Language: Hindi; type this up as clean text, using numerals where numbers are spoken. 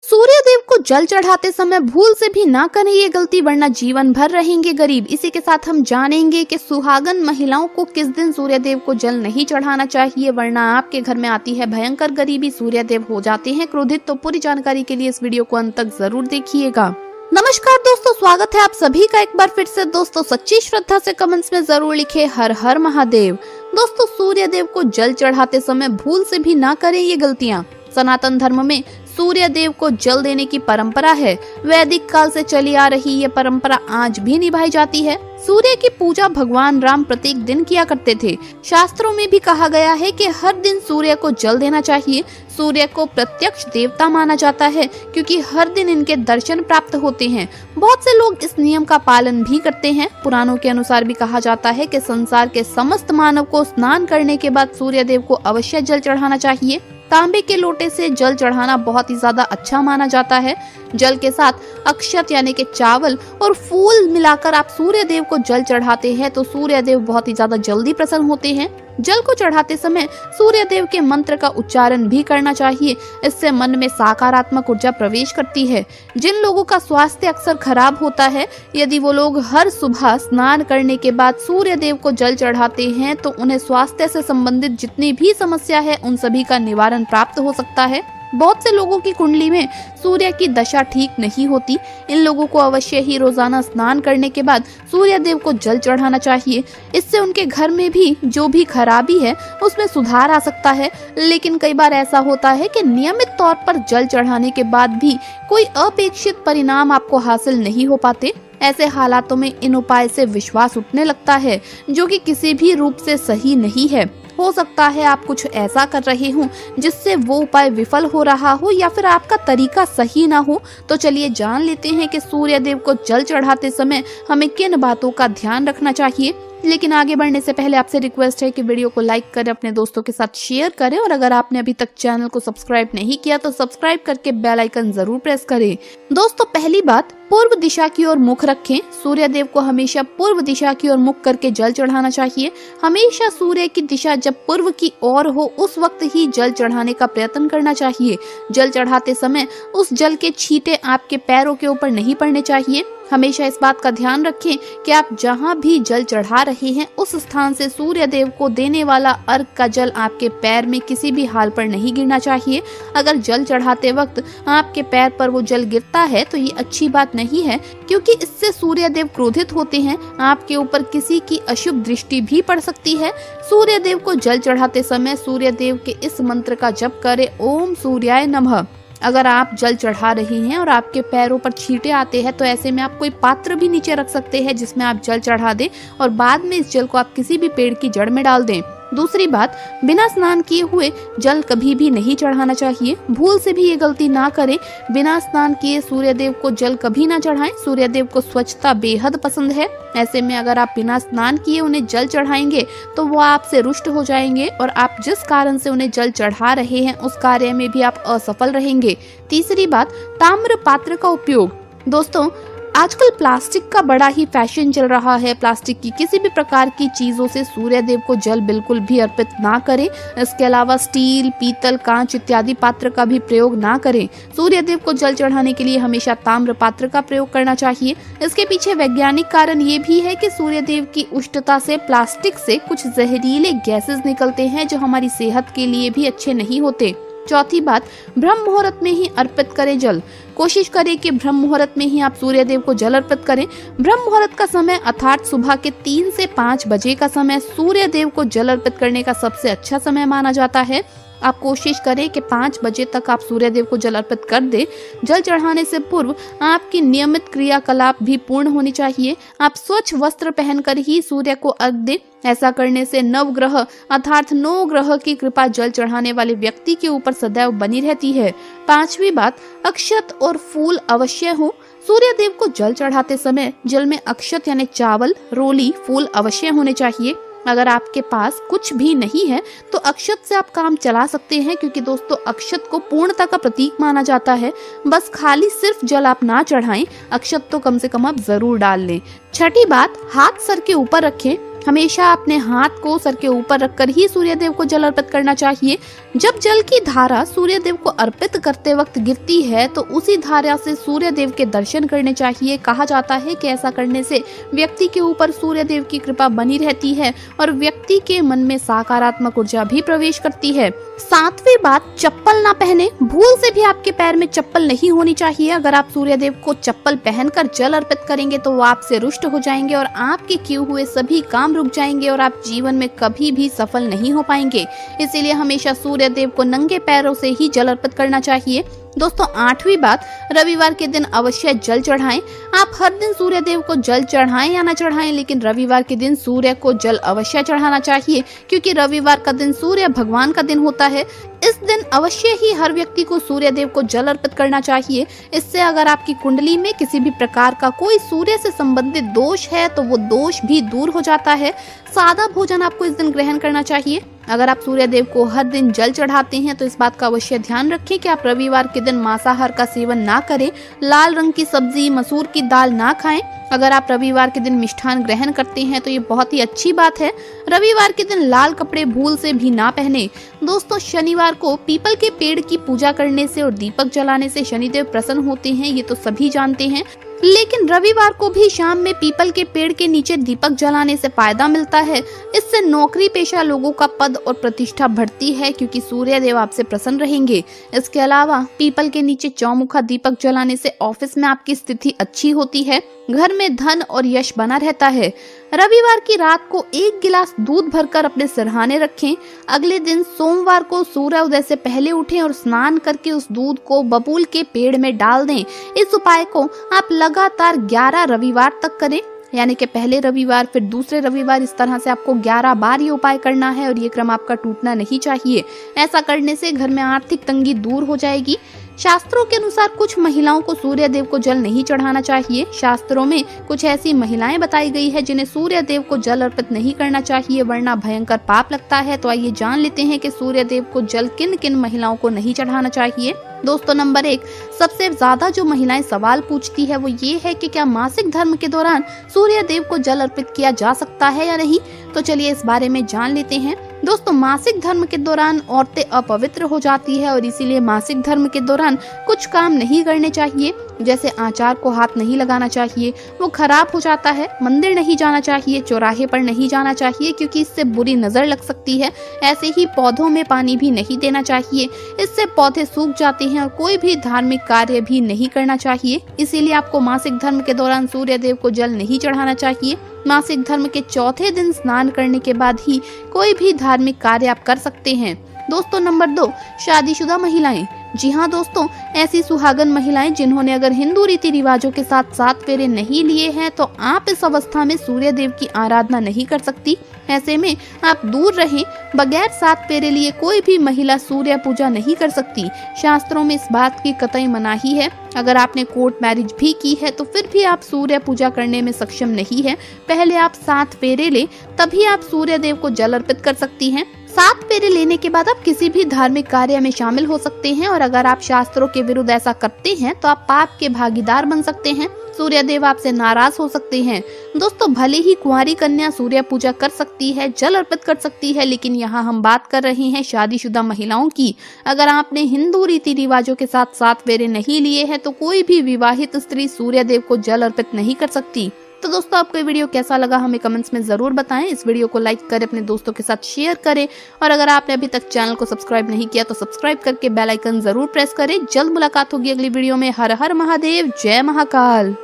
सूर्य देव को जल चढ़ाते समय भूल से भी ना करें ये गलती, वरना जीवन भर रहेंगे गरीब। इसी के साथ हम जानेंगे कि सुहागन महिलाओं को किस दिन सूर्य देव को जल नहीं चढ़ाना चाहिए, वरना आपके घर में आती है भयंकर गरीबी, सूर्य देव हो जाते हैं क्रोधित। तो पूरी जानकारी के लिए इस वीडियो को अंत तक जरूर देखिएगा। नमस्कार दोस्तों, स्वागत है आप सभी का एक बार फिर से। दोस्तों सच्ची श्रद्धा से कमेंट्स में जरूर लिखे हर हर महादेव। दोस्तों सूर्य देव को जल चढ़ाते समय भूल से भी ना करें ये गलतियां। सनातन धर्म में सूर्य देव को जल देने की परंपरा है। वैदिक काल से चली आ रही ये परंपरा आज भी निभाई जाती है। सूर्य की पूजा भगवान राम प्रत्येक दिन किया करते थे। शास्त्रों में भी कहा गया है कि हर दिन सूर्य को जल देना चाहिए। सूर्य को प्रत्यक्ष देवता माना जाता है क्योंकि हर दिन इनके दर्शन प्राप्त होते हैं। बहुत से लोग इस नियम का पालन भी करते हैं। पुराणों के अनुसार भी कहा जाता है कि संसार के समस्त मानव को स्नान करने के बाद सूर्य देव को अवश्य जल चढ़ाना चाहिए। तांबे के लोटे से जल चढ़ाना बहुत ही ज्यादा अच्छा माना जाता है। जल के साथ अक्षत यानी कि चावल और फूल मिलाकर आप सूर्य देव को जल चढ़ाते हैं तो सूर्य देव बहुत ही ज्यादा जल्दी प्रसन्न होते हैं। जल को चढ़ाते समय सूर्य देव के मंत्र का उच्चारण भी करना चाहिए। इससे मन में सकारात्मक ऊर्जा प्रवेश करती है। जिन लोगों का स्वास्थ्य अक्सर खराब होता है, यदि वो लोग हर सुबह स्नान करने के बाद सूर्य देव को जल चढ़ाते हैं तो उन्हें स्वास्थ्य से संबंधित जितनी भी समस्या है उन सभी का निवारण प्राप्त हो सकता है। बहुत से लोगों की कुंडली में सूर्य की दशा ठीक नहीं होती। इन लोगों को अवश्य ही रोजाना स्नान करने के बाद सूर्य देव को जल चढ़ाना चाहिए। इससे उनके घर में भी जो भी खराबी है उसमें सुधार आ सकता है। लेकिन कई बार ऐसा होता है कि नियमित तौर पर जल चढ़ाने के बाद भी कोई अपेक्षित परिणाम आपको हासिल नहीं हो पाते। ऐसे हालातों में इन उपाय से विश्वास उठने लगता है, जो कि किसी भी रूप से सही नहीं है। हो सकता है आप कुछ ऐसा कर रहे हो जिससे वो उपाय विफल हो रहा हो या फिर आपका तरीका सही ना हो। तो चलिए जान लेते हैं कि सूर्य देव को जल चढ़ाते समय हमें किन बातों का ध्यान रखना चाहिए। लेकिन आगे बढ़ने से पहले आपसे रिक्वेस्ट है कि वीडियो को लाइक करें, अपने दोस्तों के साथ शेयर करें और अगर आपने अभी तक चैनल को सब्सक्राइब नहीं किया तो सब्सक्राइब करके बेल आइकन जरूर प्रेस करें। दोस्तों पहली बात, पूर्व दिशा की ओर मुख रखें। सूर्य देव को हमेशा पूर्व दिशा की ओर मुख करके जल चढ़ाना चाहिए। हमेशा सूर्य की दिशा जब पूर्व की ओर हो उस वक्त ही जल चढ़ाने का प्रयत्न करना चाहिए। जल चढ़ाते समय उस जल के छींटे आपके पैरों के ऊपर नहीं पड़ने चाहिए। हमेशा इस बात का ध्यान रखें कि आप जहां भी जल चढ़ा रहे हैं उस स्थान से सूर्य देव को देने वाला अर्घ का जल आपके पैर में किसी भी हाल पर नहीं गिरना चाहिए। अगर जल चढ़ाते वक्त आपके पैर पर वो जल गिरता है तो ये अच्छी बात नहीं है, क्योंकि इससे सूर्य देव क्रोधित होते हैं। आपके ऊपर किसी की अशुभ दृष्टि भी पड़ सकती है। सूर्य देव को जल चढ़ाते समय सूर्य देव के इस मंत्र का जप करें, ओम सूर्याय नमः। अगर आप जल चढ़ा रहे हैं और आपके पैरों पर छींटे आते हैं तो ऐसे में आप कोई पात्र भी नीचे रख सकते हैं जिसमें आप जल चढ़ा दें और बाद में इस जल को आप किसी भी पेड़ की जड़ में डाल दें। दूसरी बात, बिना स्नान किए हुए जल कभी भी नहीं चढ़ाना चाहिए। भूल से भी ये गलती ना करें। बिना स्नान किए सूर्य देव को जल कभी ना चढ़ाएं। सूर्य देव को स्वच्छता बेहद पसंद है। ऐसे में अगर आप बिना स्नान किए उन्हें जल चढ़ाएंगे तो वो आपसे रुष्ट हो जाएंगे और आप जिस कारण से उन्हें जल चढ़ा रहे हैं उस कार्य में भी आप असफल रहेंगे। तीसरी बात, ताम्र पात्र का उपयोग। दोस्तों आजकल प्लास्टिक का बड़ा ही फैशन चल रहा है। प्लास्टिक की किसी भी प्रकार की चीजों से सूर्य देव को जल बिल्कुल भी अर्पित ना करें। इसके अलावा स्टील, पीतल, कांच इत्यादि पात्र का भी प्रयोग ना करें। सूर्य देव को जल चढ़ाने के लिए हमेशा ताम्र पात्र का प्रयोग करना चाहिए। इसके पीछे वैज्ञानिक कारण ये भी है कि सूर्य देव की उष्णता से प्लास्टिक से कुछ जहरीले गैसेस निकलते हैं जो हमारी सेहत के लिए भी अच्छे नहीं होते। चौथी बात, ब्रह्म मुहूर्त में ही अर्पित करें जल। कोशिश करें कि ब्रह्म मुहूर्त में ही आप सूर्य देव को जल अर्पित करें। ब्रह्म मुहूर्त का समय अर्थात सुबह के 3 से 5 बजे का समय सूर्य देव को जल अर्पित करने का सबसे अच्छा समय माना जाता है। आप कोशिश करें कि 5 बजे तक आप सूर्य देव को जल अर्पित कर दें। जल चढ़ाने से पूर्व आपकी नियमित क्रियाकलाप भी पूर्ण होनी चाहिए। आप स्वच्छ वस्त्र पहनकर ही सूर्य को अर्घ दें। ऐसा करने से नवग्रह अर्थात 9 ग्रह की कृपा जल चढ़ाने वाले व्यक्ति के ऊपर सदैव बनी रहती है। पांचवी बात, अक्षत और फूल अवश्य हो। सूर्य देव को जल चढ़ाते समय जल में अक्षत यानी चावल, रोली, फूल अवश्य होने चाहिए। अगर आपके पास कुछ भी नहीं है तो अक्षत से आप काम चला सकते हैं, क्योंकि दोस्तों अक्षत को पूर्णता का प्रतीक माना जाता है। बस खाली सिर्फ जल आप ना चढ़ाएं, अक्षत तो कम से कम आप जरूर डाल लें। छठी बात, हाथ सर के ऊपर रखें। हमेशा अपने हाथ को सर के ऊपर रखकर ही सूर्य देव को जल अर्पित करना चाहिए। जब जल की धारा सूर्य देव को अर्पित करते वक्त गिरती है तो उसी धारा से सूर्य देव के दर्शन करने चाहिए। कहा जाता है कि ऐसा करने से व्यक्ति के ऊपर सूर्य देव की कृपा बनी रहती है और व्यक्ति के मन में सकारात्मक ऊर्जा भी प्रवेश करती है। सातवीं बात, चप्पल ना पहने। भूल से भी आपके पैर में चप्पल नहीं होनी चाहिए। अगर आप सूर्य देव को चप्पल पहनकर जल अर्पित करेंगे तो वो आपसे रुष्ट हो जाएंगे और आपके किए हुए सभी काम रुक जाएंगे और आप जीवन में कभी भी सफल नहीं हो पाएंगे। इसीलिए हमेशा सूर्य देव को नंगे पैरों से ही जल अर्पित करना चाहिए। दोस्तों, आठवीं बात, रविवार के दिन अवश्य जल चढ़ाएं। आप हर दिन सूर्य देव को जल चढ़ाएं या न चढ़ाएं, लेकिन रविवार के दिन सूर्य को जल अवश्य चढ़ाना चाहिए, क्योंकि रविवार का दिन सूर्य भगवान का दिन होता है। इस दिन अवश्य ही हर व्यक्ति को सूर्य देव को जल अर्पित करना चाहिए। इससे अगर आपकी कुंडली में किसी भी प्रकार का कोई सूर्य से संबंधित दोष है तो वो दोष भी दूर हो जाता है। सादा भोजन आपको इस दिन ग्रहण करना चाहिए। अगर आप सूर्य देव को हर दिन जल चढ़ाते हैं तो इस बात का अवश्य ध्यान रखें कि आप रविवार के दिन मांसाहार का सेवन ना करें, लाल रंग की सब्जी, मसूर की दाल ना खाएं। अगर आप रविवार के दिन मिष्ठान ग्रहण करते हैं तो ये बहुत ही अच्छी बात है। रविवार के दिन लाल कपड़े भूल से भी ना पहने। दोस्तों, शनिवार को पीपल के पेड़ की पूजा करने से और दीपक जलाने से शनिदेव प्रसन्न होते हैं, ये तो सभी जानते हैं। लेकिन रविवार को भी शाम में पीपल के पेड़ के नीचे दीपक जलाने से फायदा मिलता है। इससे नौकरी पेशा लोगों का पद और प्रतिष्ठा बढ़ती है, क्योंकि सूर्य देव आपसे प्रसन्न रहेंगे। इसके अलावा पीपल के नीचे चौमुखा दीपक जलाने से ऑफिस में आपकी स्थिति अच्छी होती है, घर में धन और यश बना रहता है। रविवार की रात को 1 गिलास दूध भरकर अपने सिरहाने रखें। अगले दिन सोमवार को सूर्योदय से पहले उठें और स्नान करके उस दूध को बबूल के पेड़ में डाल दें। इस उपाय को आप लगातार 11 रविवार तक करें, यानी कि पहले रविवार फिर दूसरे रविवार, इस तरह से आपको 11 बार ये उपाय करना है और ये क्रम आपका टूटना नहीं चाहिए। ऐसा करने से घर में आर्थिक तंगी दूर हो जाएगी। शास्त्रों के अनुसार कुछ महिलाओं को सूर्य देव को जल नहीं चढ़ाना चाहिए। शास्त्रों में कुछ ऐसी महिलाएं बताई गई है जिन्हें सूर्य देव को जल अर्पित नहीं करना चाहिए, वरना भयंकर पाप लगता है। तो आइए जान लेते हैं कि सूर्य देव को जल किन किन महिलाओं को नहीं चढ़ाना चाहिए। दोस्तों, नंबर 1, सबसे ज्यादा जो महिलाएं सवाल पूछती है वो ये है कि क्या मासिक धर्म के दौरान सूर्य देव को जल अर्पित किया जा सकता है या नहीं। तो चलिए इस बारे में जान लेते हैं। दोस्तों, मासिक धर्म के दौरान औरतें अपवित्र हो जाती है और इसीलिए मासिक धर्म के दौरान कुछ काम नहीं करने चाहिए, जैसे आचार को हाथ नहीं लगाना चाहिए, वो खराब हो जाता है। मंदिर नहीं जाना चाहिए, चौराहे पर नहीं जाना चाहिए, क्योंकि इससे बुरी नजर लग सकती है। ऐसे ही पौधों में पानी भी नहीं देना चाहिए, इससे पौधे सूख जाते हैं। और कोई भी धार्मिक कार्य भी नहीं करना चाहिए। इसीलिए आपको मासिक धर्म के दौरान सूर्य देव को जल नहीं चढ़ाना चाहिए। मासिक धर्म के चौथे दिन स्नान करने के बाद ही कोई भी धार्मिक कार्य आप कर सकते हैं। दोस्तों, नंबर 2, शादीशुदा महिलाएं। जी हाँ दोस्तों, ऐसी सुहागन महिलाएं जिन्होंने अगर हिंदू रीति रिवाजों के साथ 7 फेरे नहीं लिए हैं तो आप इस अवस्था में सूर्य देव की आराधना नहीं कर सकती। ऐसे में आप दूर रहें। बगैर 7 फेरे लिए कोई भी महिला सूर्य पूजा नहीं कर सकती। शास्त्रों में इस बात की कतई मनाही है। अगर आपने कोर्ट मैरिज भी की है तो फिर भी आप सूर्य पूजा करने में सक्षम नहीं है। पहले आप 7 फेरे ले, तभी आप सूर्य देव को जल अर्पित कर सकती हैं। 7 फेरे लेने के बाद आप किसी भी धार्मिक कार्य में शामिल हो सकते हैं, और अगर आप शास्त्रों के विरुद्ध ऐसा करते हैं तो आप पाप के भागीदार बन सकते हैं। सूर्य देव आपसे नाराज हो सकते हैं। दोस्तों, भले ही कुंवारी कन्या सूर्य पूजा कर सकती है, जल अर्पित कर सकती है, लेकिन यहाँ हम बात कर रहे हैं शादीशुदा महिलाओं की। अगर आपने हिंदू रीति रिवाजों के साथ 7 फेरे नहीं लिए हैं तो कोई भी विवाहित स्त्री सूर्य देव को जल अर्पित नहीं कर सकती। तो दोस्तों, आपको ये वीडियो कैसा लगा हमें कमेंट्स में जरूर बताएं। इस वीडियो को लाइक करें, अपने दोस्तों के साथ शेयर करें, और अगर आपने अभी तक चैनल को सब्सक्राइब नहीं किया तो सब्सक्राइब करके बेल आइकन जरूर प्रेस करें। जल्द मुलाकात होगी अगली वीडियो में। हर हर महादेव, जय महाकाल।